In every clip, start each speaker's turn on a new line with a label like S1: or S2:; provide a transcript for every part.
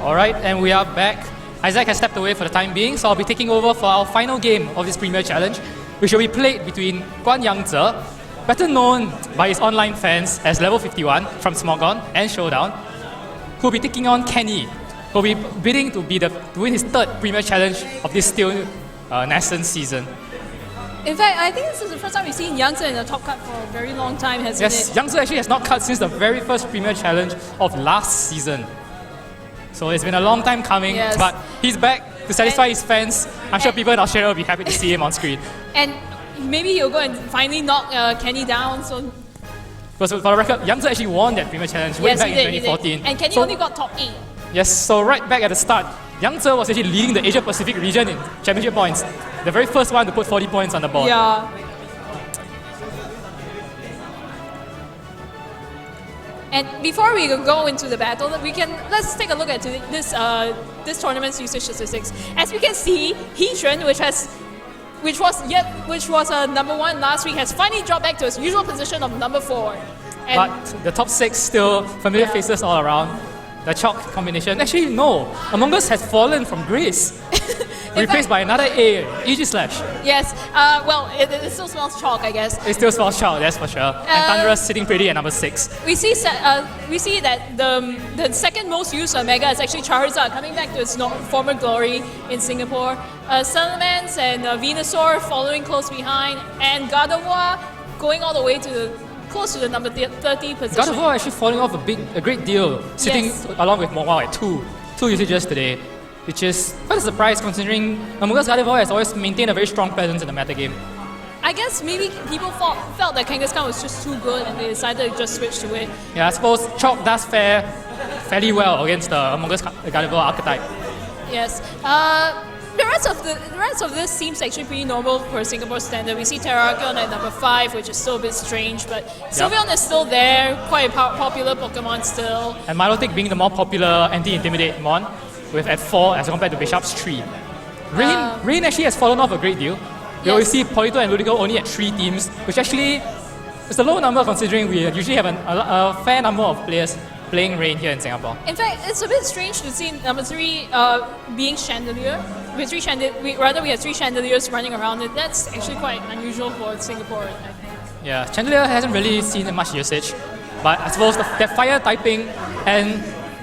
S1: Alright, and we are back. Isaac has stepped away for the time being, so I'll be taking over for our final game of this Premier Challenge, which will be played between Guan better known by his online fans as Level 51 from Smogon and Showdown, who will be taking on Kenny, who will be bidding to win his third Premier Challenge of this still nascent season.
S2: In fact, I think this is the first time we've seen Youngster in the top cut for a very long time, hasn't it?
S1: Yes, Youngster actually has not cut since the very first Premier Challenge of last season. So it's been a long time coming, but he's back to satisfy his fans. I'm sure people in Australia will be happy to see him on screen.
S2: And maybe he'll go and finally knock Kenny down. So,
S1: because for the record, Youngster actually won that Premier Challenge way back in 2014.
S2: And Kenny only got top 8.
S1: Yes, so right back at the start, Youngster was actually leading the Asia Pacific region in championship points. The very first one to put 40 points on the board.
S2: Yeah. And before we go into the battle, let's take a look at this tournament's usage statistics. As we can see, Heatran, which was number 1 last week, has finally dropped back to its usual position of number 4.
S1: But the top 6 still familiar faces all around. The chalk combination. Actually, no. Among Us has fallen from Grace. Replaced by another A, Aegislash.
S2: Yes, well, it still smells chalk, I guess.
S1: It still smells chalk, that's for sure. And Thunderous sitting pretty at number 6.
S2: We see that the second most used Mega is actually Charizard, coming back to its former glory in Singapore. Salamence and Venusaur following close behind, and Gardevoir going all the way to close to the number 30 position.
S1: Gardevoir actually falling off a great deal, sitting along with Mokwa at 2 usages today, which is quite a surprise considering Among Us Gardevoir has always maintained a very strong presence in the metagame.
S2: I guess maybe people felt that Kangaskhan was just too good and they decided to just switch to it.
S1: Yeah, I suppose Chalk does fare fairly well against the Among Us Gardevoir archetype.
S2: Yes. The rest of this seems actually pretty normal for Singapore standard. We see Terrakion at number 5, which is still a bit strange, but Sylveon is still there, quite a popular Pokemon still.
S1: And Milotic being the more popular anti-intimidate mon, with at 4 as compared to Bishop's 3. Rain actually has fallen off a great deal. We always see Polito and Ludigo only at 3 teams, which actually is a low number considering we usually have a fair number of players playing Rain here in Singapore.
S2: In fact, it's a bit strange to see number 3 being Chandelier. We have 3 Chandeliers running around it. That's actually quite unusual for Singapore, I think.
S1: Yeah, Chandelier hasn't really seen much usage, but I suppose that fire typing and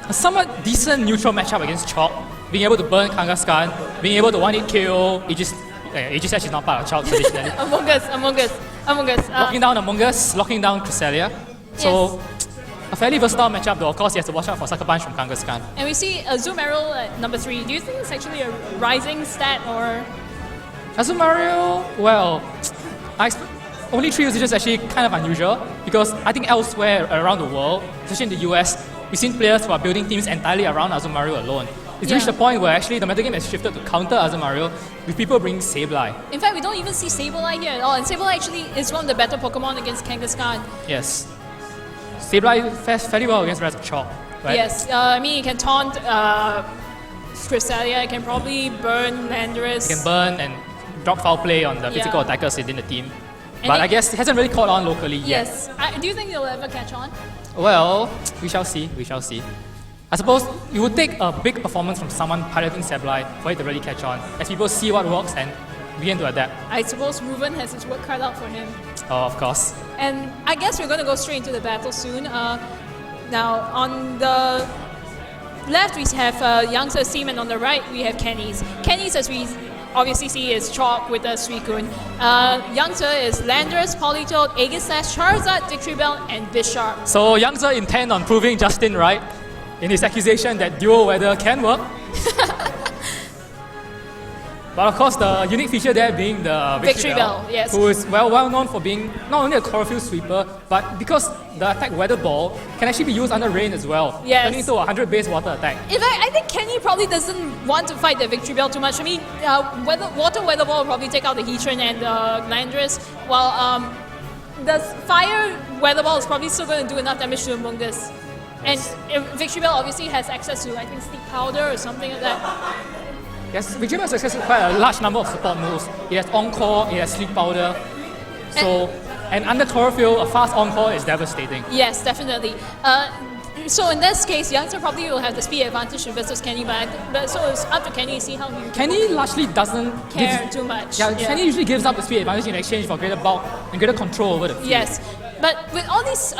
S1: a somewhat decent neutral matchup against Chalk, being able to burn Kangaskhan, being able to 1-hit KO, Aegislash is not part of Chalk traditionally.
S2: Among Us.
S1: Locking down Among Us, locking down Cresselia. So, a fairly versatile matchup though. Of course, he has to watch out for Sucker Punch from Kangaskhan.
S2: And we see Azumarill at number 3. Do you think it's actually a rising stat or?
S1: Azumarill, well, only 3 usages is actually kind of unusual because I think elsewhere around the world, especially in the US, we've seen players who are building teams entirely around Azumarill alone. It's reached a point where actually the metagame has shifted to counter Azumarill with people bringing Sableye.
S2: In fact, we don't even see Sableye here at all, and Sableye actually is one of the better Pokemon against Kangaskhan.
S1: Yes. Sableye fares fairly well against the rest of Chalk, right?
S2: Yes, I mean, it can taunt Cresselia, it can probably burn Landorus.
S1: It can burn and drop foul play on the physical attackers within the team.
S2: And
S1: but I guess it hasn't really caught on locally yet.
S2: Yes. Do you think it'll ever catch on?
S1: Well, we shall see. I suppose it would take a big performance from someone piloting Sableye for it to really catch on, as people see what works and begin to adapt.
S2: I suppose Ruben has his work cut out for him.
S1: Oh, of course.
S2: And I guess we're going to go straight into the battle soon. Now, on the left we have Youngster's team, and on the right we have Kenny's. Kenny's, as we obviously see, is Chalk with a Suicune. Youngster is Landorus, Politoed, Aegislash, Charizard, Victory Bell, and Bisharp.
S1: So Youngster intend on proving Justin right in his accusation that dual weather can work. But of course, the unique feature there being the Victory Bell,
S2: yes.
S1: Who is well known for being not only a chlorophyll sweeper, but because the attack Weather Ball can actually be used under rain as well, turning into a 100 base water attack.
S2: In fact, I think Kenny probably doesn't want to fight the Victory Bell too much. I mean, Water Weather Ball will probably take out the Heatran and Landorus, while the Fire Weather Ball is probably still going to do enough damage to Among Us. And Victory Bell obviously has access to, I think, Sleep Powder or something like that.
S1: Yes, Victory Bell has quite a large number of support moves. It has Encore, it has Sleep Powder. So, and under Chlorophyll, a fast Encore is devastating.
S2: Yes, definitely. So in this case, Youngster probably will have the speed advantage versus Kenny, but so it's up to Kenny to see how he
S1: Kenny largely doesn't
S2: care too much.
S1: Yeah, Kenny usually gives up the speed advantage in exchange for greater bulk and greater control over the field.
S2: Yes, but with all these,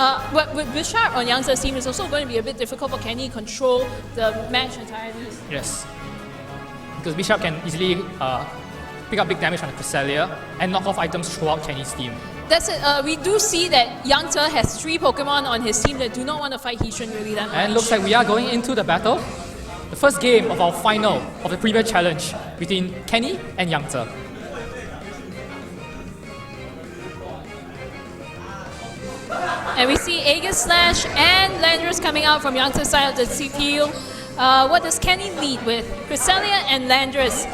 S2: with Bishop on Youngster's team, it's also going to be a bit difficult for Kenny to control the match entirely.
S1: Yes, because Bishop can easily pick up big damage on the Cresselia and knock off items throughout Kenny's team.
S2: That's it. We do see that Youngster has 3 Pokemon on his team that do not want to fight Heatran really that much.
S1: And looks like we are going into the battle. The first game of our final of the Premier Challenge between Kenny and Youngster.
S2: And we see Aegis Slash and Landorus coming out from Youngster's side of the field. What does Kenny lead with? Cresselia and Landorus.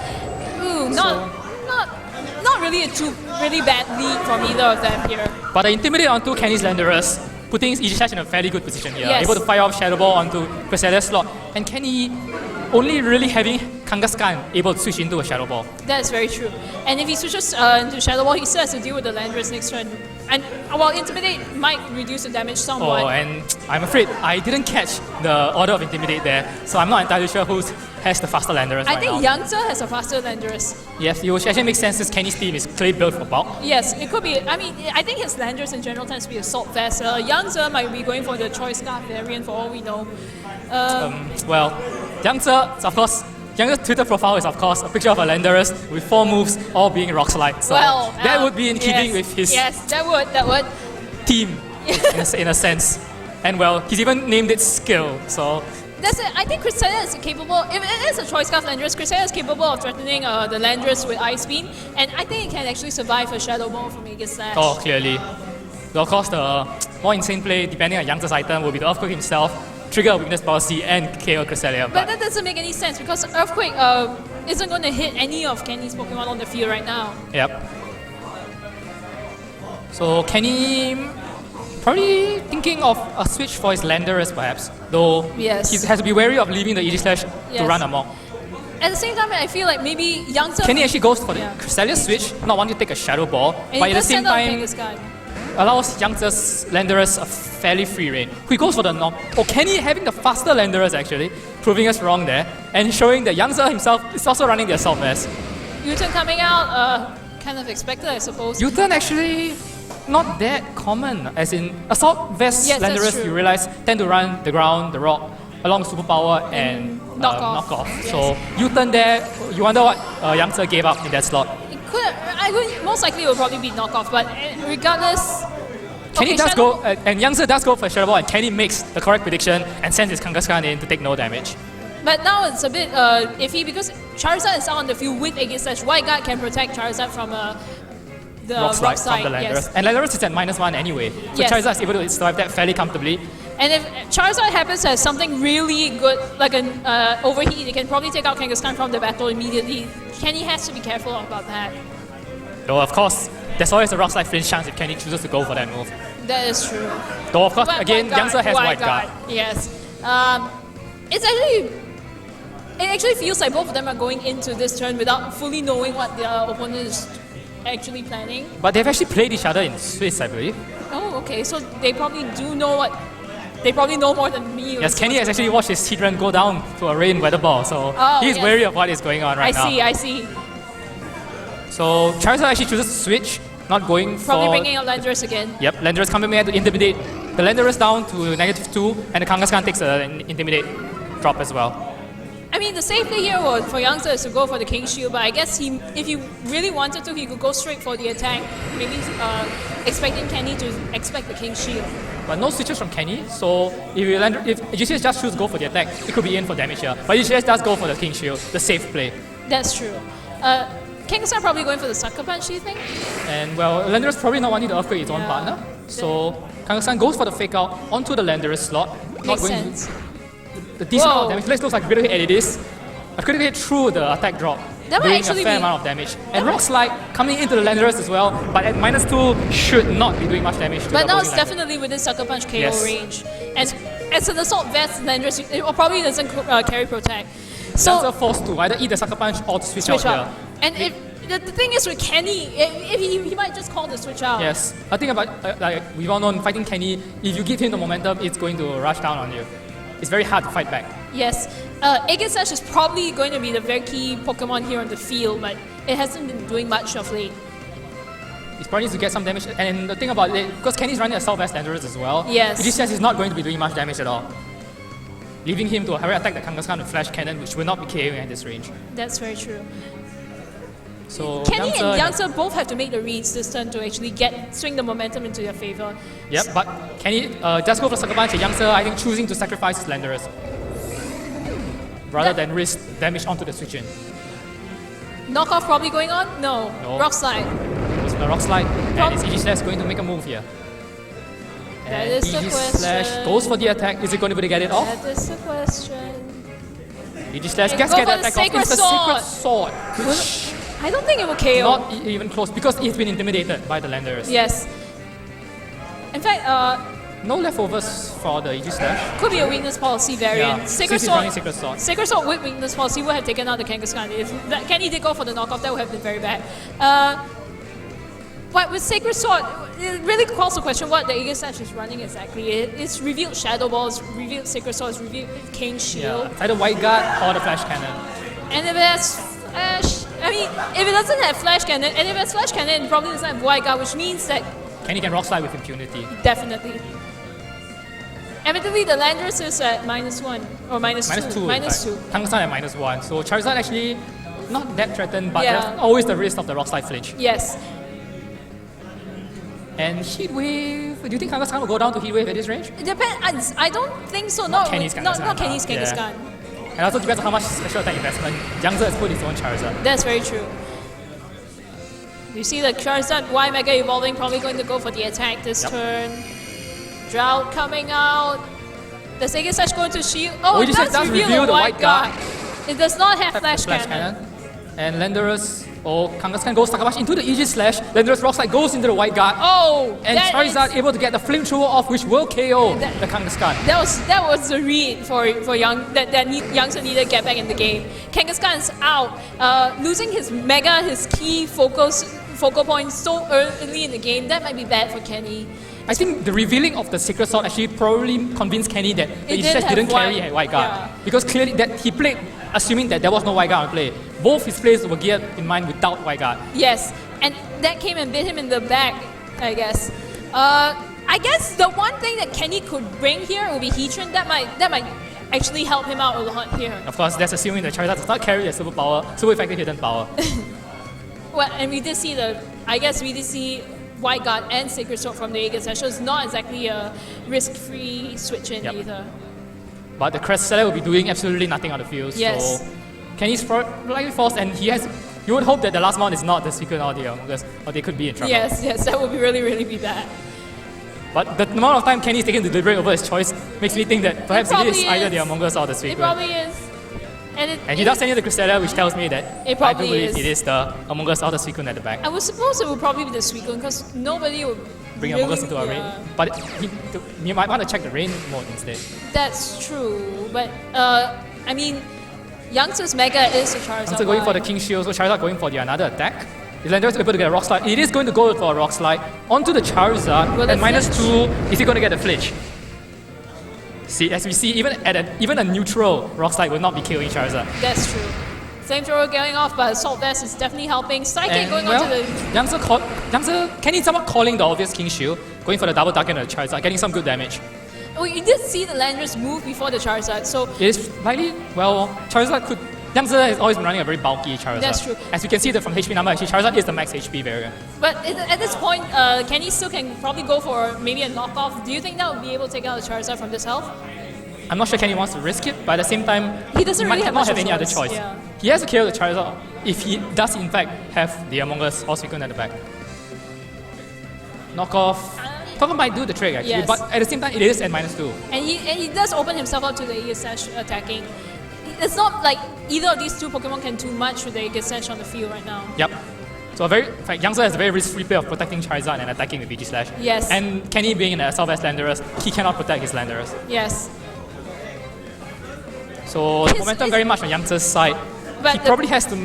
S2: Ooh, not really a really bad lead from either of them here.
S1: But I intimidate onto Kenny's Landorus, putting Aegis Slash in a fairly good position here.
S2: Yes.
S1: Able to fire off Shadow Ball onto Cresselia's slot. And Kenny only really having Kangaskhan able to switch into a Shadow Ball.
S2: That's very true. And if he switches into Shadow Ball, he still has to deal with the Landorus next turn. And while Intimidate might reduce the damage somewhat.
S1: Oh, and I'm afraid I didn't catch the order of Intimidate there, so I'm not entirely sure who has the faster Landorus
S2: I
S1: right
S2: think
S1: now.
S2: Youngster has a faster Landorus.
S1: Yes, it would actually make sense since Kenny's team is clearly built for bulk.
S2: Yes, it could be. I mean, I think his Landorus in general tends to be Assault Vest. Youngster might be going for the Choice Scarf variant for all we know.
S1: Well, Youngster, of course, Youngster's Twitter profile is of course a picture of a Landorus with 4 moves all being Rock Slide. So that would be in keeping with his
S2: that would.
S1: team in a sense. And well, he's even named it Skill. So
S2: That's it. I think Cresselia is capable, if it is a Choice Scarf Landorus, Cresselia is capable of threatening the Landorus with Ice Beam, and I think it can actually survive a Shadow Ball from Aegis Slash.
S1: oh, clearly. So of course, the more insane play, depending on Youngster's item, will be the Earthquake himself, trigger a Weakness Policy, and KO Cresselia.
S2: But that doesn't make any sense because Earthquake isn't going to hit any of Kenny's Pokemon on the field right now.
S1: Yep. So Kenny probably thinking of a switch for his Landorus perhaps, though
S2: Yes.
S1: he has to be wary of leaving the Aegis Slash to
S2: Yes.
S1: run amok.
S2: At the same time, I feel like maybe Youngster...
S1: Kenny actually goes for the
S2: Yeah.
S1: Cresselia switch, not wanting to take a Shadow Ball,
S2: and
S1: but
S2: he
S1: at the
S2: does
S1: same
S2: send out
S1: time
S2: Kangaskhan.
S1: allows Youngster's Landorus a fairly free reign. He goes for the knock. Oh, Kenny having the faster Landorus actually, proving us wrong there, and showing that Youngster himself is also running the Assault Vest.
S2: U-turn coming out, kind of expected, I suppose.
S1: U-turn actually not that common, as in Assault Vest
S2: Yes, that's
S1: Landorus,
S2: true.
S1: you realize, tend to run the ground, the rock, along with Superpower and
S2: knockoff. Yes.
S1: So U-turn there, you wonder what Youngster gave up in that slot.
S2: It could, most likely it will probably be knockoff, but regardless...
S1: Kenny
S2: Okay,
S1: does
S2: Shadow-
S1: go, and Youngster does go for Shadow Ball, and Kenny makes the correct prediction and sends his Kangaskhan in to take no damage.
S2: But now it's a bit iffy because Charizard is out on the field with Aegis Slash. White Guard can protect Charizard from the
S1: Rock slide from the Landorus.
S2: yes.
S1: And Landorus is at -1 anyway, so
S2: Yes.
S1: Charizard is able to survive that fairly comfortably.
S2: And if Charizard happens to have something really good, like an overheat, it can probably take out Kangaskhan from the battle immediately. Kenny has to be careful about that.
S1: Though of course, there's always a Rock Slide flinch chance if Kenny chooses to go for that move.
S2: That is true.
S1: Though of course,
S2: But
S1: again, Youngster has White Guard.
S2: Yes. It actually feels like both of them are going into this turn without fully knowing what their opponent is actually planning.
S1: But they've actually played each other in Swiss, I believe.
S2: Oh, okay. So they probably do know what. They probably know more than me.
S1: Yes, Kenny has actually watched his Heatran go down to a rain weather ball, so he's
S2: yes.
S1: wary of what is going on right now.
S2: I see.
S1: So Charizard actually chooses to switch, not going
S2: Probably
S1: for...
S2: bringing out Landorus again.
S1: Yep, Landorus coming here to intimidate the Landorus down to -2, and the Kangaskhan takes an intimidate drop as well.
S2: I mean, the safe play here for Youngster is to go for the King Shield, but I guess if he really wanted to, he could go straight for the attack, maybe expecting Kenny to expect the King Shield.
S1: But no switches from Kenny, so if GCS just choose to go for the attack, it could be in for damage here. But GCS does go for the King Shield, the safe play.
S2: That's true. Kangaskhan probably going for the Sucker Punch, do you think?
S1: And well, Landorus probably not wanting to upgrade its own partner, so Kangaskhan goes for the fake out onto the Landorus slot.
S2: Makes sense.
S1: The decent amount of
S2: Whoa.
S1: damage. Let's look like a critical hit, and it is a critical hit through the attack drop,
S2: That might
S1: doing a
S2: actually
S1: fair
S2: be-
S1: amount of damage. And Rock Slide coming into the Landorus as well, but at -2 should not be doing much damage to
S2: But
S1: the
S2: now it's
S1: opposing
S2: definitely within Sucker Punch KO
S1: Yes.
S2: range. And as an Assault Vest, Landorus it probably doesn't carry Protect.
S1: Landorus
S2: So
S1: forced to either eat the Sucker Punch or to switch
S2: switch
S1: out
S2: up.
S1: here.
S2: And The thing is with Kenny, if he might just call the switch out.
S1: Yes, I think about like we've all known fighting Kenny. If you give him the momentum, it's going to rush down on you. It's very hard to fight back.
S2: Yes, Aegislash is probably going to be the very key Pokemon here on the field, but it hasn't been doing much of late.
S1: He probably needs to get some damage. And the thing about it, because Kenny's running a Southwest Landorus as well,
S2: Yes.
S1: VGC16 is not going to be doing much damage at all. Leaving him to hurry attack the Kangaskhan with Flash Cannon, which will not be KOing at this range.
S2: That's very true.
S1: So
S2: Kenny and Youngster both have to make the reads this turn to actually swing the momentum into their favor.
S1: Yep, but Kenny does go for Sucker Punch. Youngster, I think, choosing to sacrifice his Landorus rather than risk damage onto the switch in.
S2: Knockoff probably going on? No. Rock Slide.
S1: Goes for the Rock Slide, and is VG going to make a move here?
S2: That is the question.
S1: Goes for the attack. Is it going to be able to get it off?
S2: That is the question.
S1: gets get the attack off. It's the Sacred Sword, which
S2: I don't think it will KO.
S1: not even close because it's been intimidated by the Landers.
S2: Yes. In fact,
S1: no leftovers for the Aegislash.
S2: could be a weakness policy variant.
S1: Yeah,
S2: Sacred
S1: since he's
S2: Sword.
S1: running Sacred Sword.
S2: Sacred Sword with weakness policy would have taken out the Kangaskhan. If Kenny did go for the knockoff, that would have been very bad. But with Sacred Sword, it really calls the question what the Aegislash is running exactly. It's revealed Shadow Ball, it's revealed Sacred Sword, it's revealed Cane Shield.
S1: Yeah, it's either White Guard or the Flash Cannon.
S2: And if it has Flash, I mean, if it doesn't have Flash Cannon, and if it has Flash Cannon, it probably doesn't have White Guard, which means that
S1: Kenny can Rock Slide with impunity.
S2: definitely. Evidently, the Landorus is at -1 or -2. -2.
S1: Kangaskhan at -1. So Charizard actually not that threatened, but
S2: Yeah.
S1: there's always the risk of the Rock Slide flinch.
S2: Yes.
S1: And Heat Wave, do you think Kangaskhan will go down to Heat Wave at this range?
S2: It depends. I don't think so.
S1: Not Kenny's Kangaskhan.
S2: Not Kenny's
S1: Yeah.
S2: Kangaskhan.
S1: And also depends on how much special attack investment Youngster has put his own Charizard.
S2: That's very true. You see the Charizard Y Mega evolving, probably going to go for the attack this turn. Drought coming out. The Aegislash going to shield. Oh, it does reveal the White Guard. It does not have Flash Cannon.
S1: And Landorus, Kangaskhan goes Sucker Punch into the Aegislash. Landorus Rock Slide goes into the White Guard.
S2: Oh,
S1: And Charizard able to get the flamethrower off, which will KO the Kangaskhan.
S2: That was the read for Youngster needed to get back in the game. Kangaskhan is out, losing his Mega, his key focal point so early in the game. That might be bad for Kenny.
S1: I think the revealing of the Sacred Sword actually probably convinced Kenny that the Aegislash didn't carry a White Guard.
S2: Yeah.
S1: Because clearly that he played assuming that there was no White Guard on play. Both his plays were geared in mind without White Guard.
S2: Yes, and that came and bit him in the back, I guess. I guess the one thing that Kenny could bring here would be Heatran. That might actually help him out a lot here.
S1: Of course, that's assuming that Charizard does not carry a super effective hidden power.
S2: Well, and we did see White Guard and Sacred Sword from the Aegislash, so it's not exactly a risk-free switch-in either.
S1: But the Cresselia will be doing absolutely nothing on the field.
S2: Yes.
S1: So Kenny's likely forced, and you would hope that the last mount is not the Suicune or the Amogus, or they could be in trouble.
S2: Yes, that would be really be bad.
S1: But the amount of time Kenny's taking to deliberate over his choice makes me think that perhaps it is either the Amogus or the Suicune.
S2: It probably is.
S1: And he does send you the Cresselia, which tells me that
S2: It
S1: I do
S2: probably
S1: believe
S2: is.
S1: it is the Amogus or the Suicune at the back.
S2: I would suppose it would probably be the Suicune because nobody would
S1: Bring
S2: really,
S1: Amogus into a rain. But you might want to check the rain mode instead.
S2: That's true, but I mean, Youngster's Mega is a Charizard.
S1: Youngster going for the King Shield, so Charizard going for the another attack. Is Landorus able to get a Rock Slide? It is going to go for a Rock Slide onto the Charizard,
S2: Will
S1: and
S2: it
S1: -2, is he going to get a flinch? See, as we see, even a neutral Rock Slide will not be killing Charizard.
S2: That's true. Flamethrower going off, but Assault Vest is definitely helping. Psychic
S1: And
S2: going
S1: well,
S2: onto the...
S1: Youngster Kenny somewhat calling the obvious King Shield, going for the double duck and the Charizard, getting some good damage.
S2: Oh, you did see the Landorus move before the Charizard, so...
S1: It is likely, Charizard could... Youngster has always been running a very bulky Charizard.
S2: That's true.
S1: As you can see from HP number, actually Charizard is the max HP variant.
S2: But at this point, Kenny still can probably go for maybe a knockoff. Do you think that would be able to take out the Charizard from this health?
S1: I'm not sure Kenny wants to risk it, but at the same time,
S2: He doesn't really
S1: might
S2: have
S1: not
S2: much
S1: have
S2: of
S1: any other
S2: choice,
S1: choice.
S2: yeah.
S1: He has to kill the Charizard if he does in fact have the Among Us or Suicune at the back. Knockoff. Talking might do the trick actually,
S2: Yes.
S1: but at the same time it is at -2.
S2: And he does open himself up to the Aegislash attacking. It's not like either of these two Pokemon can do much with the Aegislash on the field right now.
S1: Yep. So in fact, Youngster has a very risk-free play of protecting Charizard and attacking with VG/.
S2: Yes.
S1: And Kenny being in a Southwest Landorus, he cannot protect his Landorus.
S2: Yes.
S1: So the momentum very much on Youngster's side.
S2: But
S1: He probably has to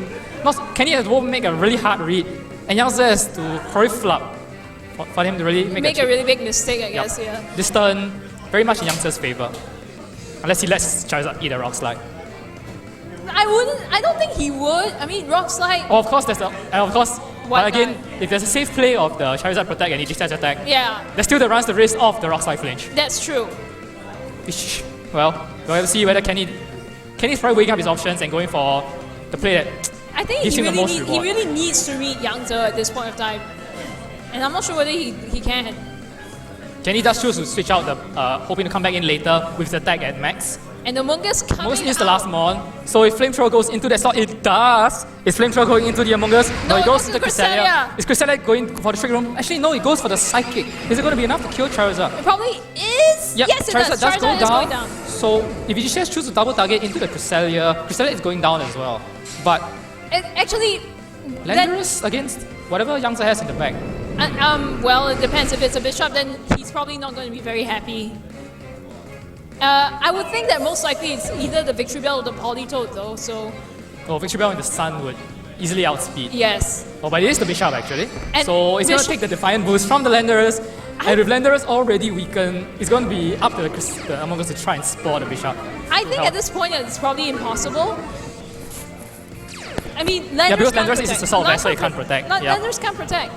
S1: Kenny has to make a really hard read, and Youngster has to probably flop for him to really
S2: Make a really big mistake, I guess, yeah.
S1: This turn, very much in Youngster's favor. Unless he lets Charizard eat a Rock Slide.
S2: I don't think he would. I mean, Rock Slide.
S1: Oh, of course, but again, if there's a safe play of the Charizard Protect and Aegis attack,
S2: Yeah,
S1: there still runs the risk of the Rock Slide flinch.
S2: that's true.
S1: Well, we'll have to see whether Kenny's probably weighing up his options and going for the play that
S2: I think
S1: gives
S2: he
S1: him the most
S2: he
S1: reward.
S2: really needs to read Yangtze at this point of time. And I'm not sure whether he can.
S1: Kenny does choose to switch out the hoping to come back in later with the attack at max.
S2: And the Mungus coming
S1: Among Us is the
S2: out.
S1: last mon, so if Flamethrower goes into that slot, it does. Is Flamethrower going into the Among Us? No,
S2: it
S1: it
S2: goes
S1: goes
S2: to
S1: to the
S2: Cresselia.
S1: Cresselia. Is Cresselia going for the Trick Room? Actually, no, it goes for the Psychic. Is it going to be enough to kill Charizard?
S2: It probably is.
S1: Yep,
S2: Yes, it
S1: Charizard
S2: does.
S1: does
S2: Charizard
S1: go
S2: is going
S1: down.
S2: down.
S1: So if you just choose to double target into the Cresselia, Cresselia is going down as well. But
S2: Actually,
S1: Landorus against whatever Youngster has in the back.
S2: well, it depends. If it's a Bishop, then he's probably not going to be very happy. I would think that most likely it's either the Victory Bell or the Politoad, though. So
S1: Oh, Victory Bell in the Sun would easily outspeed.
S2: yes,
S1: Oh, but it is the Bishop actually.
S2: And
S1: So it's going to
S2: Bishop-
S1: take the Defiant Boost from the Landorus. And with Landorus already weakened, it's going to be up to the Among Us to try and spore the Bishop.
S2: I think at this point it's probably impossible. I mean, Landorus
S1: Yeah, because
S2: can't
S1: Landorus is
S2: protect.
S1: a Assault
S2: Not
S1: Vest, so he can't protect.
S2: Not,
S1: Yeah.
S2: Landorus can't protect.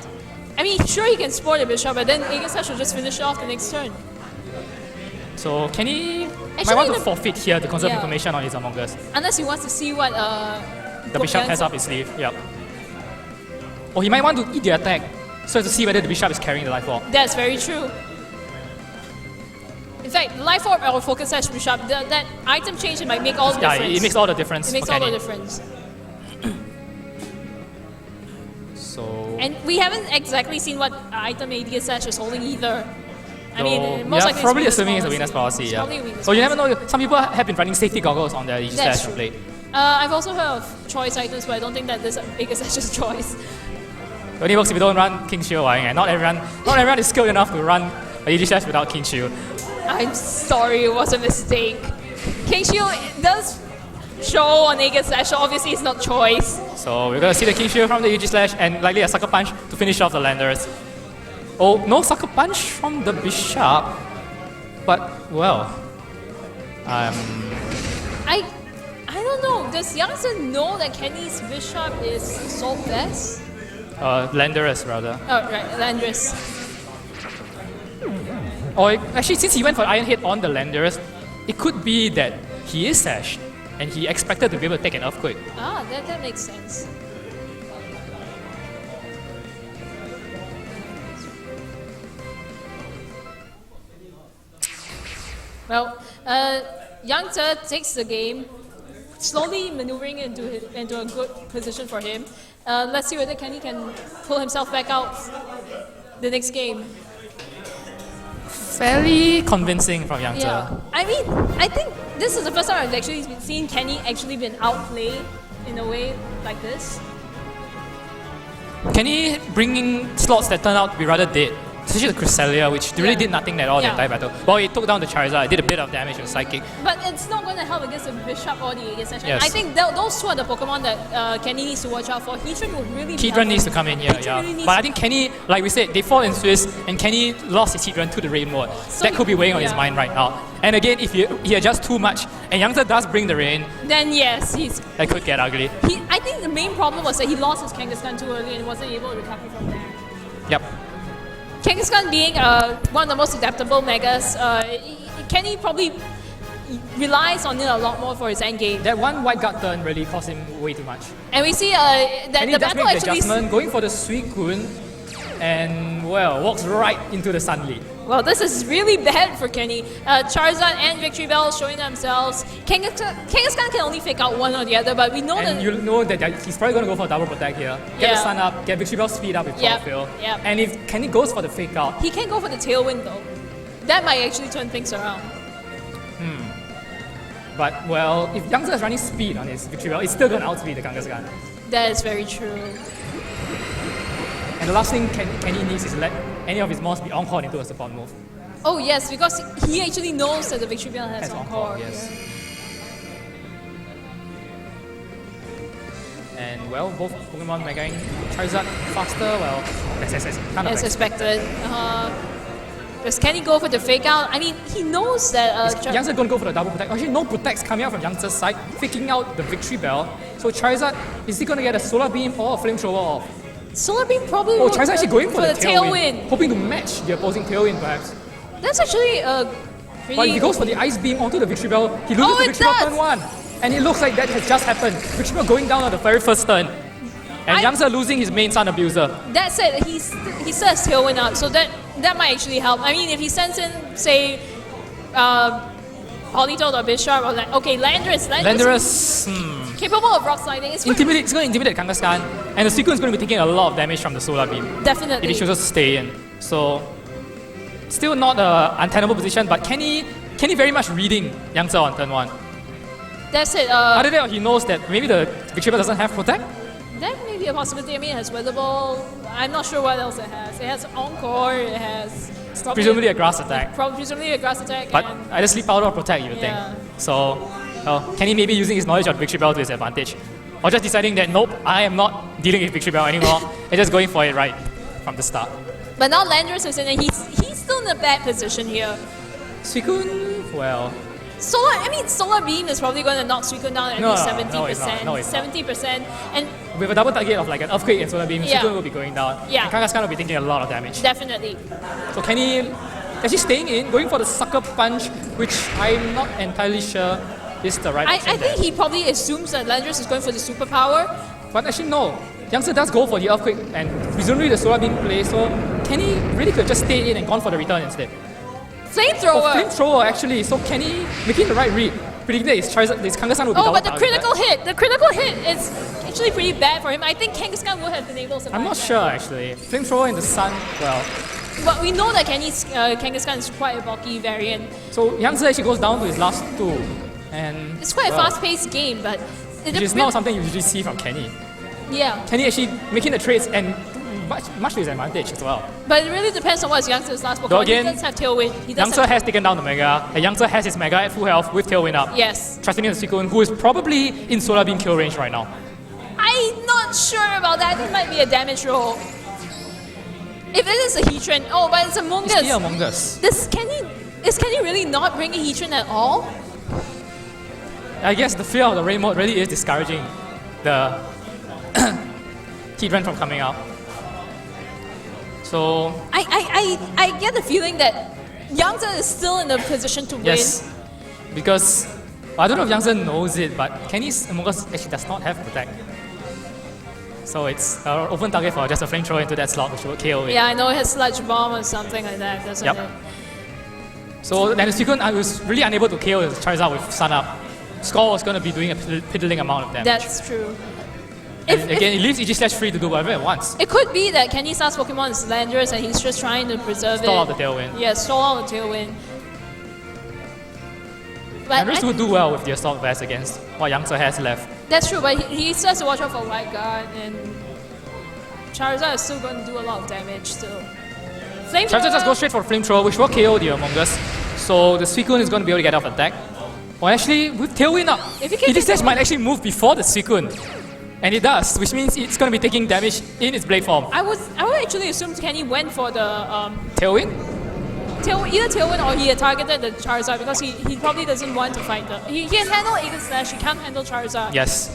S2: I mean, sure he can spore the Bishop, but then Aegislash will just finish it off the next turn.
S1: So Kenny might
S2: Actually,
S1: want to
S2: the-
S1: forfeit here to conserve
S2: Yeah.
S1: information on his Among Us.
S2: Unless he wants to see what
S1: The Bishop has up his sleeve, yep. Or he might want to eat the attack, so as to see whether the Bishop is carrying the Life Orb.
S2: That's very true. In fact, Life Orb or Focus Sash Bishop, that item change might make all the
S1: Yeah,
S2: difference.
S1: it makes all the difference
S2: It makes
S1: for
S2: all the
S1: Kenny.
S2: difference.
S1: So
S2: And we haven't exactly seen what item Aegislash is holding either. I mean,
S1: so,
S2: most
S1: yeah,
S2: likely
S1: probably
S2: it's
S1: assuming it's a
S2: policy.
S1: Weakness Policy,
S2: It's
S1: yeah.
S2: probably a weakness
S1: So you never
S2: policy.
S1: know, some people have been running safety goggles on their Aegis
S2: That's
S1: Slash
S2: true.
S1: blade.
S2: I've also heard of choice items, but I don't think that this Aegislash's choice.
S1: It only works if you don't run King Shield, and not everyone is skilled enough to run Aegis Slash without King Shield.
S2: I'm sorry, it was a mistake. King Shield does show on Aegislash, so obviously it's not choice.
S1: So we're gonna see the King Shield from the Aegis Slash and likely a Sucker Punch to finish off the Landers. Oh, no Sucker Punch from the Bishop. But, well,
S2: I don't know. Does Youngster know that Kenny's Bishop is Assault Vest?
S1: Landorus rather.
S2: Oh, right, Landorus.
S1: Or actually, since he went for Iron Hit on the Landorus, it could be that he is Sashed and he expected to be able to take an Earthquake.
S2: Ah, that makes sense. Well, Youngster takes the game, slowly maneuvering into a good position for him. Let's see whether Kenny can pull himself back out the next game.
S1: Fairly convincing from Youngster.
S2: Yeah, I mean, I think this is the first time I've actually seen Kenny actually been outplayed in a way like this.
S1: Kenny bringing slots that turned out to be rather dead, especially the Cresselia, which really
S2: Yeah.
S1: did nothing at all the
S2: Yeah.
S1: entire battle. Well, it took down the Charizard, it did a bit of damage with Psychic.
S2: But it's not going to help against the Bishop or the Aegislash.
S1: Yes.
S2: I think those two are the Pokemon that Kenny needs to watch out for. Heatran will really be
S1: Heatran
S2: helpful.
S1: needs to come in here,
S2: Heatran
S1: yeah.
S2: really needs
S1: But I
S2: to-
S1: think Kenny, like we said, they fall in Swiss, and Kenny lost his Heatran to the Rain mode.
S2: So
S1: That could be weighing on his
S2: yeah.
S1: mind right now. And again, if he adjusts too much, and Youngster does bring the Rain,
S2: Then yes,
S1: that could get ugly.
S2: I think the main problem was that he lost his Kangaskhan too early and wasn't able to recover from there.
S1: Yep.
S2: Kangaskhan being one of the most adaptable Megas, Kenny probably relies on it a lot more for his end game.
S1: That one White Guard turn really cost him way too much.
S2: And we see that
S1: And he
S2: the
S1: does
S2: battle
S1: make the
S2: actually...
S1: adjustment, going for the Suicune, and, well, walks right into the Sun lead.
S2: Well, this is really bad for Kenny. Charizard and Victory Bell showing themselves. Kangaskhan can only fake out one or the other, but we know
S1: And
S2: that...
S1: you know that he's probably going to go for a double protect here. Get
S2: Yeah.
S1: the Sun up, get Victory Bell speed up with
S2: Yep,
S1: Chlorophyll.
S2: yep.
S1: And if Kenny goes for the fake out,
S2: He can go for the Tailwind though. That might actually turn things around.
S1: but, well, if Youngster is running speed on his Victory Bell, it's still going to outspeed the Kangaskhan.
S2: That is very true.
S1: And the last thing Kenny needs is let any of his mons be encored into a support move.
S2: Oh yes, because he actually knows that the Victory Bell has
S1: Has
S2: Encore.
S1: Encore, yes. And well, both Pokemon megaing Charizard faster, well, that's kind of
S2: As expected. Does Kenny go for the fake out? I mean, he knows that.
S1: Youngster going to go for the double protect. Actually, no protects coming out from Youngster's side, faking out the victory bell. So Charizard, is he going to get a Solar Beam or a Flamethrower off?
S2: Solar Beam probably.
S1: Oh, Charizard actually going for the
S2: Tailwind.
S1: hoping to match the opposing Tailwind perhaps.
S2: That's actually a pretty.
S1: But if he goes for the Ice Beam onto the victory bell, he loses the victory bell turn 1. And it looks like that has just happened. Victory bell going down on the very first turn. And Youngster losing his main Sun Abuser.
S2: That said, he still has Tailwind out, so that might actually help. I mean, if he sends in, say, Politoed or Bisharp, or Landorus. Capable of Rock Sliding. It's
S1: going to intimidate Kangaskhan. And the Suicune is going to be taking a lot of damage from the Solar Beam.
S2: Definitely.
S1: If he chooses to stay in. So, still not an untenable position, but Kenny very much reading Youngster on turn 1.
S2: That's it.
S1: Other than that, he knows that maybe the victory bell doesn't have Protect.
S2: That may be a possibility. I mean, it has Weather Ball. I'm not sure what else it has. It has Encore. It has
S1: presumably a Grass Attack.
S2: Presumably a Grass Attack.
S1: But either Sleep Powder or Protect, you would think. So, Kenny maybe using his knowledge of Victory Bell to his advantage. Or just deciding that, nope, I am not dealing with Victory Bell anymore, and just going for it right from the start.
S2: But now Landorus is in, and he's still in a bad position here.
S1: Suicune, well...
S2: Solar Beam is probably going to knock Suicune down at least 70%.
S1: No, it's not.
S2: 70%. And
S1: with a double target of like an Earthquake and Solar Beam, Suicune will be going down.
S2: Yeah.
S1: And Kangaskhan will be taking a lot of damage.
S2: Definitely.
S1: So Kenny actually staying in, going for the Sucker Punch, which I'm not entirely sure is the right option.
S2: I think he probably assumes that Landorus is going for the Superpower.
S1: But actually no. Youngster does go for the Earthquake and presumably the Solar Beam play, so Kenny really could just stay in and gone for the return instead.
S2: Flamethrower!
S1: Flamethrower actually, so Kenny making the right read, predicting that his Kangaskhan will be
S2: but the critical hit is actually pretty bad for him. I think Kangaskhan would have been able to survive.
S1: I'm not sure actually. Flamethrower in the sun, well...
S2: But we know that Kangaskhan is quite a bulky variant.
S1: So Youngster actually goes down to his last 2. And
S2: it's quite a fast-paced game, but...
S1: Which is not something you usually see from Kenny.
S2: Yeah.
S1: Kenny actually making the trades and much to his advantage as well.
S2: But it really depends on what's Youngster's last Pokemon. He does have Tailwind.
S1: Youngster has taken down the Mega, and Youngster has his Mega at full health with Tailwind up.
S2: Yes.
S1: Trusting in the Suicune, who is probably in Solar Beam kill range right now.
S2: I'm not sure about that. It might be a damage roll. If it is a Heatran, but it's a Mungus.
S1: It's still a Mungus.
S2: Is Kenny really not bringing Heatran at all?
S1: I guess the fear of the Rain Mode really is discouraging the Heatran from coming out. So
S2: I get the feeling that Youngster is still in a position to win.
S1: Yes, because I don't know if Youngster knows it, but Kenny's Among Us actually does not have Protect. So it's an open target for just a Flamethrower into that slot, which will KO it.
S2: Yeah, I know it has Sludge Bomb or something like that, doesn't it?
S1: So then the Suicune, I was really unable to KO the Charizard with Sun Up. Score was going to be doing a piddling amount of damage.
S2: That's true.
S1: Again, it leaves EG free to do whatever it wants.
S2: It could be that Kenny's last Pokemon is Landorus and he's just trying to preserve
S1: Stall out the Tailwind.
S2: Yeah, stall out the Tailwind.
S1: Landorus would do well with the Assault Vest against what Youngster has left.
S2: That's true, but he still has to watch out for White Guard, and Charizard is still going to do a lot of damage still.
S1: Charizard just goes straight for Flamethrower, which will KO the Among Us. So the Suicune is going to be able to get off attack. Well, actually, with Tailwind up, EG might actually move before the Suicune. And it does, which means it's going to be taking damage in its Blade form.
S2: I would actually assume Kenny went for the...
S1: Tailwind?
S2: Either Tailwind or he had targeted the Charizard because he probably doesn't want to fight the... He can handle Aegon Slash, he can't handle Charizard.
S1: Yes.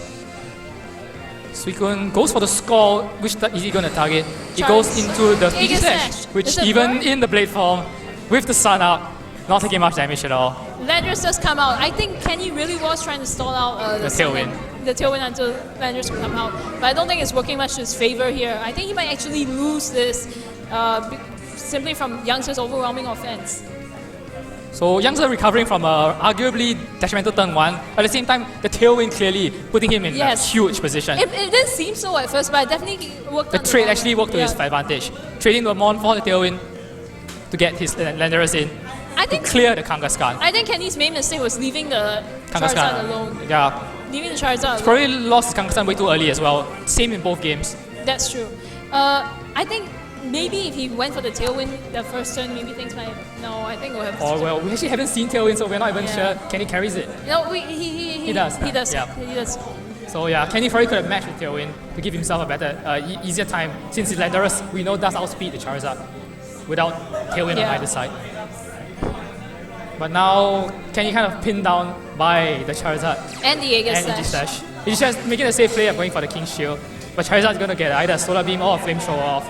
S1: Suicune goes for the Skull, which is he going to target? He goes into the Aegon Slash, which even in the Blade form, with the Sun out, not taking much damage at all.
S2: Landorus does come out. I think Kenny really was trying to stall out
S1: the Tailwind.
S2: The Tailwind until Landorus would come out. But I don't think it's working much to his favor here. I think he might actually lose this simply from Youngster's overwhelming offense.
S1: So Youngster recovering from a arguably detrimental turn 1. At the same time, the Tailwind clearly putting him in a huge position.
S2: It didn't seem so at first, but it definitely worked.
S1: The trade actually worked to his advantage. Trading the Mon for the Tailwind to get his Landorus in. To clear the Kangaskhan.
S2: I think Kenny's main mistake was leaving the Charizard alone.
S1: Yeah.
S2: Leaving the Charizard alone.
S1: He's probably lost his Kangaskhan way too early as well. Same in both games.
S2: That's true. I think maybe if he went for the Tailwind the first turn, maybe things might... No, I think we'll have...
S1: Well, we actually haven't seen Tailwind, so we're not even sure Kenny carries it.
S2: No, he does.
S1: He does.
S2: He does.
S1: So So yeah, Kenny probably could have matched with Tailwind to give himself a better, easier time, since his Landorus, we know, does outspeed the Charizard without Tailwind on either side. But now, Kenny kind of pinned down by the Charizard
S2: And the Aegis
S1: and
S2: Slash.
S1: Aegislash making a safe play of going for the King's Shield. But Charizard's going to get either a Solar Beam or a Flamethrower off.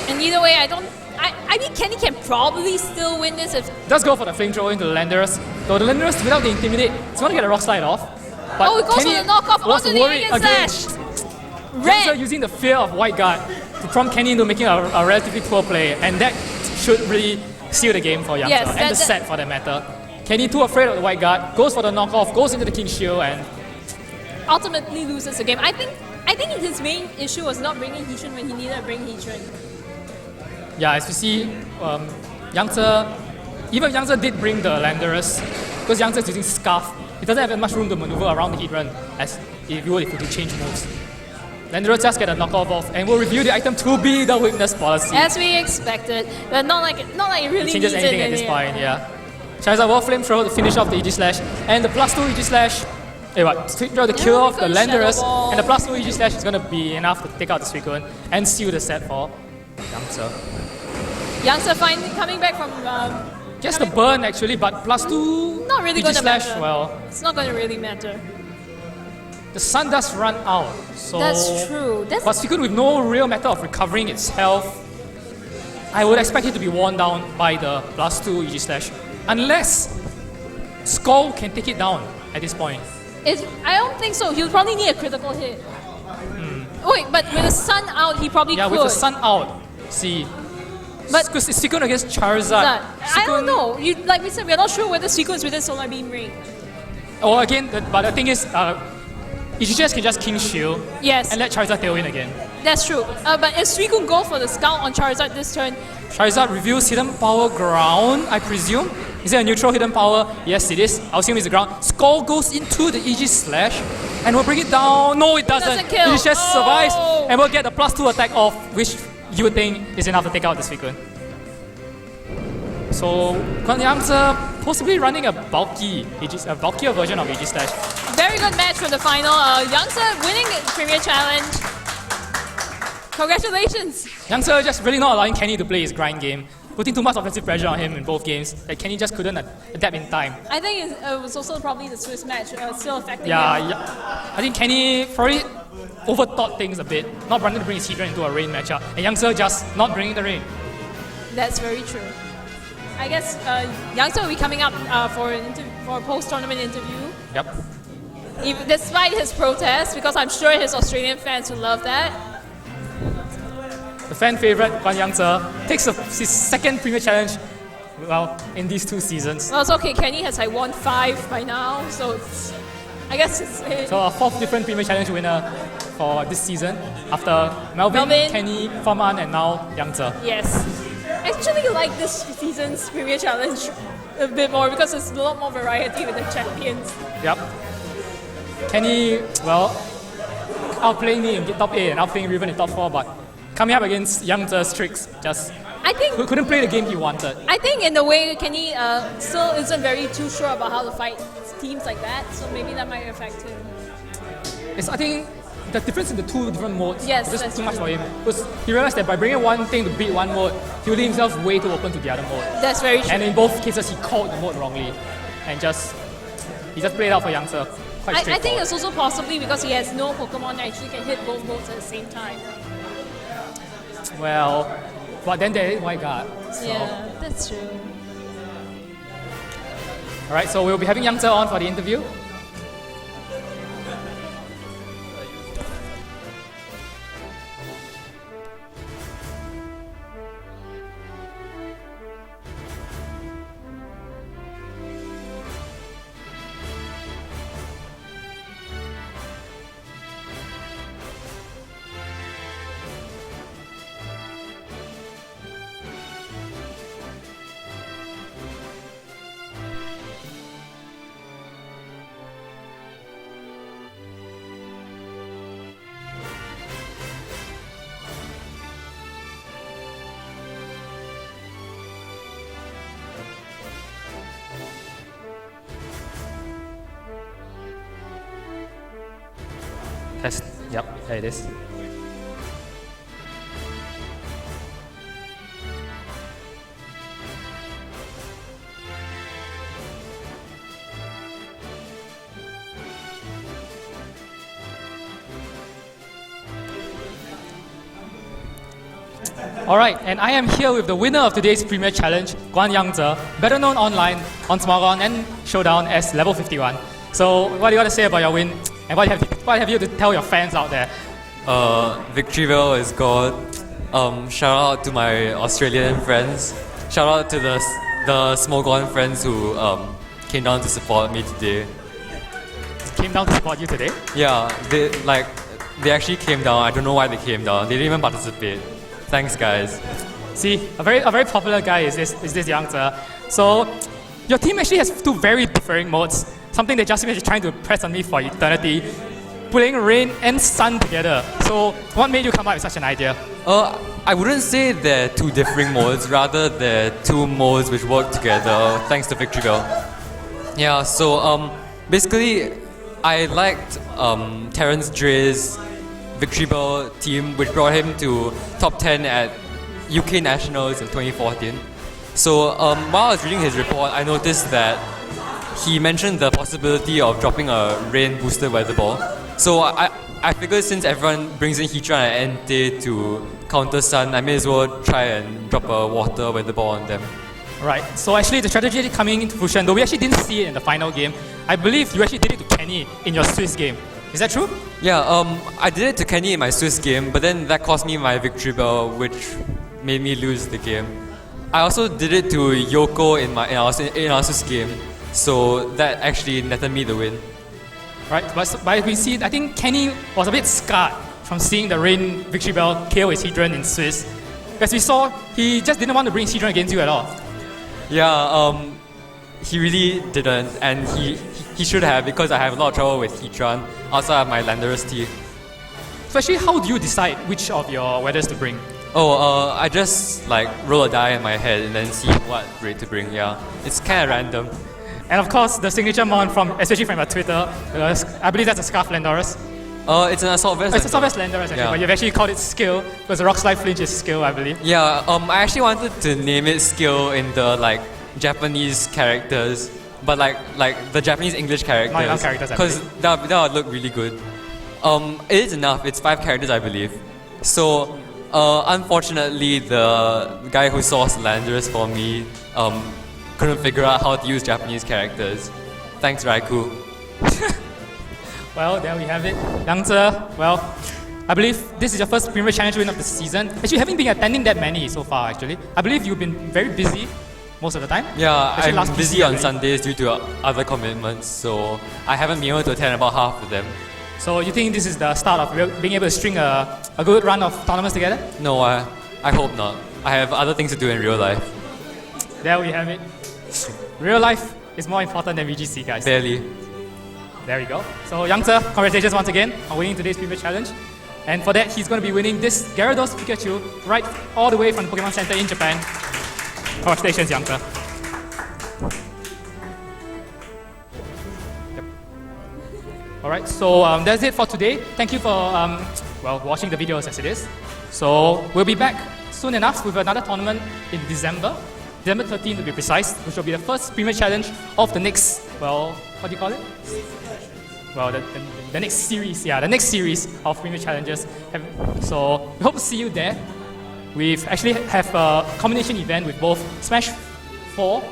S2: And either way, I think Kenny can probably still win this if...
S1: Does go for the Flamethrower into the Landorus. Though the Landorus, without the Intimidate, it's going to get a Rock Slide off. But
S2: it goes
S1: Kenny
S2: for the knockoff
S1: was
S2: onto the
S1: worried
S2: Aegis
S1: again.
S2: Slash!
S1: Yancer
S2: Red!
S1: using the fear of White Guard to prompt Kenny into making a relatively poor play. And that should really seal the game for Yancer.
S2: Yes,
S1: and the set for that matter. Kenny, too afraid of the White Guard, goes for the knockoff, goes into the King's Shield, and
S2: Ultimately loses the game. I think his main issue was not bringing Heatran when he needed to bring Heatran.
S1: yeah, as you see, even Yancer did bring the Landorus, because Yancer is using Scarf. He doesn't have that much room to maneuver around the Heatran as if you would change moves. Landorus just get a knockoff off, and we'll review the item to be the weakness policy.
S2: As we expected, but not like it really
S1: Changes
S2: needs
S1: anything
S2: it
S1: at this
S2: in
S1: point, yeah. Charizard will Flamethrower to finish off the Aegislash, and the +2 Aegislash, Flamethrower to kill off the Landorus, and the +2 Aegislash is going to be enough to take out the Suicune and seal the set for Yancer.
S2: Yancer finally coming back from...
S1: Just the burn actually, but +2
S2: Not really gonna
S1: Aegislash,
S2: matter.
S1: well,
S2: It's not going to really matter.
S1: the sun does run out, so...
S2: That's true.
S1: But Suicune with no real method of recovering its health, I would expect it to be worn down by the +2 Aegislash. Unless Skull can take it down at this point.
S2: I don't think so. He'll probably need a critical hit. Wait, but with the sun out, he probably
S1: Yeah,
S2: could.
S1: with the sun out, see.
S2: But-
S1: Because it's Suicune against Charizard.
S2: I don't know. Like we said, we're not sure whether Suicune is within Solar Beam range.
S1: Oh, again, but the thing is, Aegislash can just King Shield
S2: Yes,
S1: and let Charizard tail in again.
S2: that's true. But if Suicune goes for the Scout on Charizard this turn,
S1: Charizard reveals Hidden Power Ground, I presume. Is it a neutral Hidden Power? Yes, it is. I'll assume it's the ground. Skull goes into the Aegislash and will bring it down. No, it doesn't.
S2: doesn't kill.
S1: Aegislash survives
S2: Oh.
S1: and will get the +2 attack off, which you would think is enough to take out the Suicune. So, Yancer possibly running a bulkier version of Aegislash.
S2: very good match for the final. Yancer winning Premier Challenge. Congratulations.
S1: Yancer just really not allowing Kenny to play his grind game, putting too much offensive pressure on him in both games that Kenny just couldn't adapt in time.
S2: I think it was also probably the Swiss match still affecting him.
S1: Yeah, I think Kenny probably overthought things a bit, not wanting to bring his Heatran into a rain matchup, and Yancer just not bringing the rain.
S2: That's very true. I guess Yancer will be coming up for a post-tournament interview.
S1: Yep.
S2: Despite his protest, because I'm sure his Australian fans will love that.
S1: The fan favorite, Guan Yancer, takes his second Premier Challenge, well, in these 2 seasons.
S2: Well, it's okay. Kenny has like won 5 by now, so it's, I guess it's...
S1: So a 4th different Premier Challenge winner for this season, after Melvin, Kenny, Farman, and now Yancer.
S2: Yes. I actually like this season's Premier Challenge a bit more because there's a lot more variety with the champions.
S1: Yep. Kenny, well, outplaying me in top 8 and outplaying Riven in top 4, but coming up against Yancer's tricks, just
S2: I think
S1: couldn't play the game he wanted.
S2: I think in a way Kenny still isn't very too sure about how to fight teams like that, so maybe that might affect him.
S1: I think the difference in the 2 different modes
S2: Yes,
S1: is just
S2: that's
S1: too much
S2: true.
S1: for him. Because he realized that by bringing one thing to beat one mode, he would leave himself way too open to the other mode.
S2: That's very true.
S1: And in both cases, he called the mode wrongly, and he just played out for Yancer. Quite
S2: I
S1: straightforward.
S2: think it's also possibly because he has no Pokemon that actually can hit both modes at the same time.
S1: Well, but then there is White Guard. So.
S2: Yeah, that's true.
S1: Alright, so we'll be having Yancer on for the interview. Test. Yep, there it is. Alright, and I am here with the winner of today's Premier Challenge, Guan Yangze, better known online on Smogon and Showdown as level 51. So, what do you got to say about your win? And what have you to tell your fans out there?
S3: Victoryville is God. Shout out to my Australian friends. Shout out to the Smogon friends who came down to support me today.
S1: Came down to support you today?
S3: Yeah, they actually came down. I don't know why they came down. They didn't even participate. Thanks, guys.
S1: See, a very popular guy is this Yangze. So, your team actually has two very differing modes. Something that Justin is trying to press on me for eternity. Putting rain and sun together. So, what made you come up with such an idea?
S3: I wouldn't say they're two differing modes. Rather, they're two modes which work together. Thanks to Victoryville. Yeah. So basically, I liked Terence Dre's Victoryville team, which brought him to top 10 at UK Nationals in 2014. So while I was reading his report, I noticed that he mentioned the possibility of dropping a rain boosted weather ball. So I figured since everyone brings in Heatran and Entei to counter sun, I may as well try and drop a water weather ball on them.
S1: Right, so actually the strategy coming into fruition, though we actually didn't see it in the final game, I believe you actually did it to Kenny in your Swiss game. Is that true?
S3: Yeah, I did it to Kenny in my Swiss game, but then that cost me my victory bell, which made me lose the game. I also did it to Yoko in our Swiss game, so that actually netted me the win.
S1: Right, but we see, I think Kenny was a bit scarred from seeing the rain victory bell kill his Hedron in Swiss. As we saw, he just didn't want to bring his Hedron against you at all.
S3: Yeah, he really didn't, and he should have, because I have a lot of trouble with Heatran outside of my Landorus T.
S1: So actually, how do you decide which of your weathers to bring?
S3: I just roll a die in my head and then see what raid to bring. Yeah, it's kind of random.
S1: And of course, the signature mon especially from your Twitter, I believe that's a Scarf Landorus.
S3: It's an Assault Vest.
S1: It's an Assault Vest Landorus actually,
S3: Yeah.
S1: but you've actually called it Skill because the Rock Slide Flinch is Skill, I believe.
S3: Yeah, I actually wanted to name it Skill in the Japanese characters, but like the Japanese English characters.
S1: Not enough characters, I
S3: because that would look really good. It is enough. It's 5 characters, I believe. So, unfortunately, the guy who sourced Landorus for me couldn't figure out how to use Japanese characters. Thanks, Raikou.
S1: Well, there we have it. Yangze, well, I believe this is your first Premier Challenge win of the season. Actually, you haven't been attending that many so far, actually. I believe you've been very busy most of the time.
S3: Yeah,
S1: Actually,
S3: I'm
S1: last
S3: busy
S1: PC, I
S3: on
S1: believe.
S3: Sundays due to other commitments, so I haven't been able to attend about half of them.
S1: So you think this is the start of being able to string a good run of tournaments together?
S3: No, I hope not. I have other things to do in real life.
S1: There we have it. Real life is more important than VGC, guys.
S3: Barely.
S1: There we go. So Yangze, congratulations once again on winning today's Premier Challenge. And for that, he's going to be winning this Gyarados Pikachu right all the way from the Pokemon Center in Japan. Congratulations, Yangze. Yep. Alright, so that's it for today. Thank you for watching the videos as it is. So we'll be back soon enough with another tournament in December 13th to be precise, which will be the first Premier Challenge of the next, what do you call it? Well, the next series, the next series of Premier Challenges. So we hope to see you there. We've actually have a combination event with both Smash 4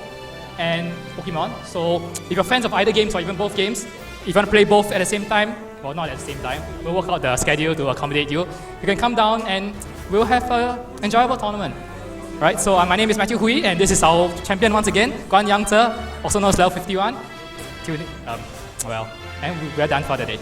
S1: and Pokemon. So if you're fans of either games or even both games, if you want to play both at the same time, well, not at the same time, we'll work out the schedule to accommodate you. You can come down and we'll have an enjoyable tournament. Right, so my name is Matthew Hui, and this is our champion once again, Guan Yangze, also known as Level 51. And we're done for the day.